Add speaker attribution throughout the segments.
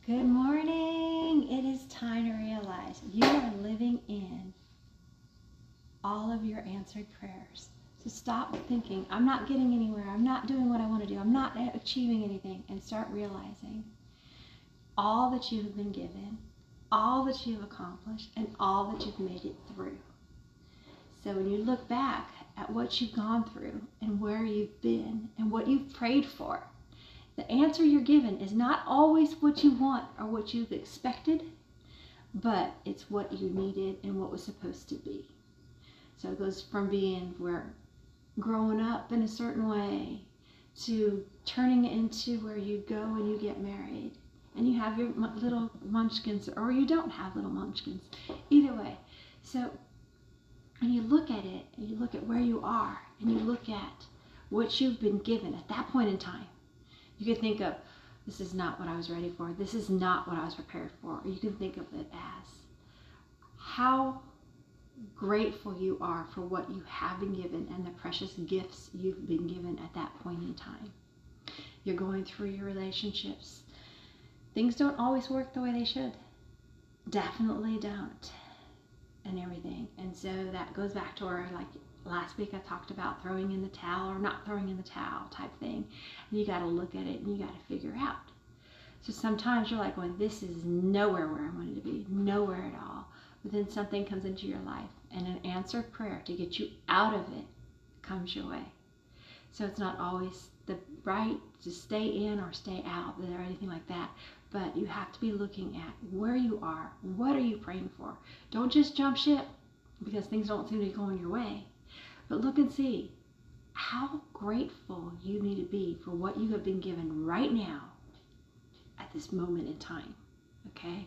Speaker 1: Good morning. It is time to realize you are living in all of your answered prayers. So stop thinking, I'm not getting anywhere, I'm not doing what I want to do, I'm not achieving anything, and start realizing all that you have been given, all that you've accomplished, and all that you've made it through. So when you look back at what you've gone through and where you've been and what you've prayed for, the answer you're given is not always what you want or what you've expected, but it's what you needed and what was supposed to be. So it goes from being where growing up in a certain way to turning into where you go and you get married and you have your little munchkins, or you don't have little munchkins. Either way. So when you look at it and you look at where you are and you look at what you've been given at that point in time, you could think of, this is not what I was ready for. This is not what I was prepared for. Or you can think of it as how grateful you are for what you have been given and the precious gifts you've been given at that point in time. You're going through your relationships. Things don't always work the way they should. Definitely don't. And everything. And so that goes back to where, like last week I talked about throwing in the towel or not throwing in the towel type thing. And you got to look at it and you got to figure out. So sometimes you're like, well, this is nowhere where I wanted to be, nowhere at all. But then something comes into your life and an answered prayer to get you out of it comes your way. So it's not always the right to stay in or stay out or anything like that. But you have to be looking at where you are. What are you praying for? Don't just jump ship because things don't seem to be going your way. But look and see how grateful you need to be for what you have been given right now at this moment in time. Okay?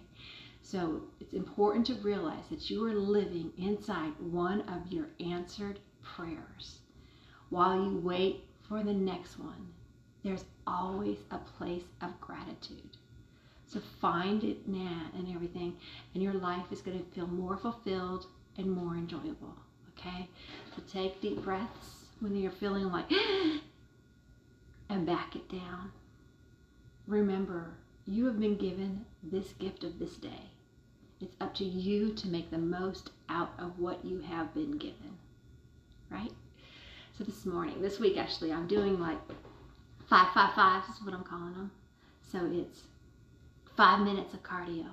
Speaker 1: So it's important to realize that you are living inside one of your answered prayers. While you wait for the next one, there's always a place of gratitude. So find it now and everything, and your life is going to feel more fulfilled and more enjoyable. Okay? So take deep breaths when you're feeling like, and back it down. Remember, you have been given this gift of this day. It's up to you to make the most out of what you have been given. Right? So this week actually, I'm doing like 5-5-5s is what I'm calling them. So it's 5 minutes of cardio,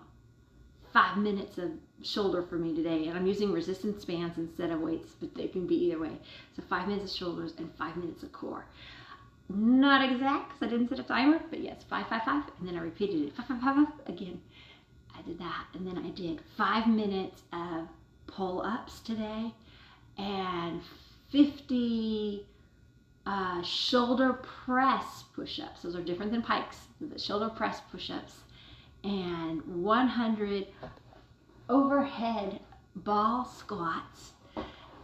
Speaker 1: 5 minutes of shoulder for me today, and I'm using resistance bands instead of weights, but they can be either way. So 5 minutes of shoulders and 5 minutes of core. Not exact because I didn't set a timer, but yes, 5-5-5, and then I repeated it 5-5-5 again. I did that, and then I did 5 minutes of pull-ups today and 50 shoulder press push-ups. Those are different than pikes. The shoulder press push-ups and 100 overhead ball squats,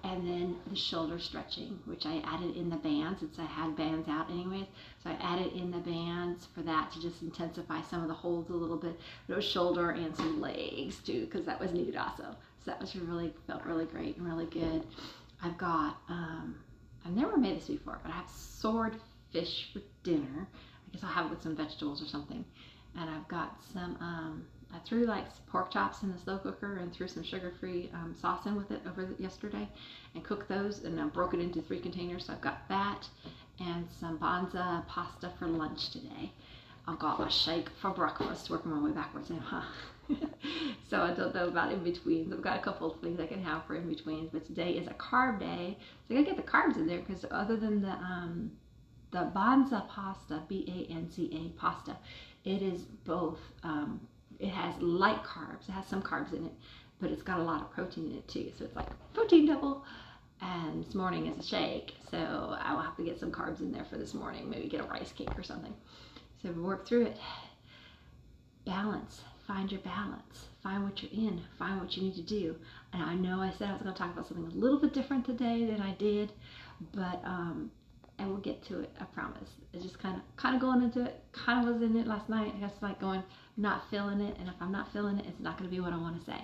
Speaker 1: and then the shoulder stretching, which I added in the bands since I had bands out anyways. So I added in the bands for that to just intensify some of the holds a little bit. But it was shoulder and some legs too, because that was needed also. So that was felt really great and really good. I've got, I've never made this before, but I have swordfish for dinner. I guess I'll have it with some vegetables or something. And I've got some, I threw like pork chops in the slow cooker and threw some sugar-free sauce in with it yesterday and cooked those, and I broke it into 3 containers. So I've got that and some banza pasta for lunch today. I've got my shake for breakfast, working my way backwards now, huh? So I don't know about in-betweens. I've got a couple of things I can have for in-betweens, but today is a carb day. So I gotta get the carbs in there because other than the banza pasta, B-A-N-Z-A pasta, it is both, it has light carbs, it has some carbs in it, but it's got a lot of protein in it too. So it's like protein double, and this morning is a shake. So I will have to get some carbs in there for this morning, maybe get a rice cake or something. So we work through it. Balance, find your balance, find what you're in, find what you need to do. And I know I said I was gonna talk about something a little bit different today than I did, but and we'll get to it, I promise. It's just kind of going into it, kind of was in it last night. I guess like going, not feeling it, and if I'm not feeling it, it's not going to be what I want to say.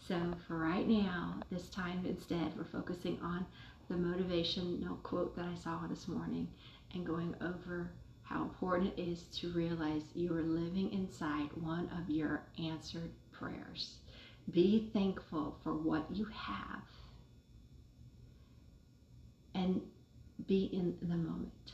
Speaker 1: So for right now, this time instead, we're focusing on the motivational quote that I saw this morning and going over how important it is to realize you are living inside one of your answered prayers. Be thankful for what you have and be in the moment.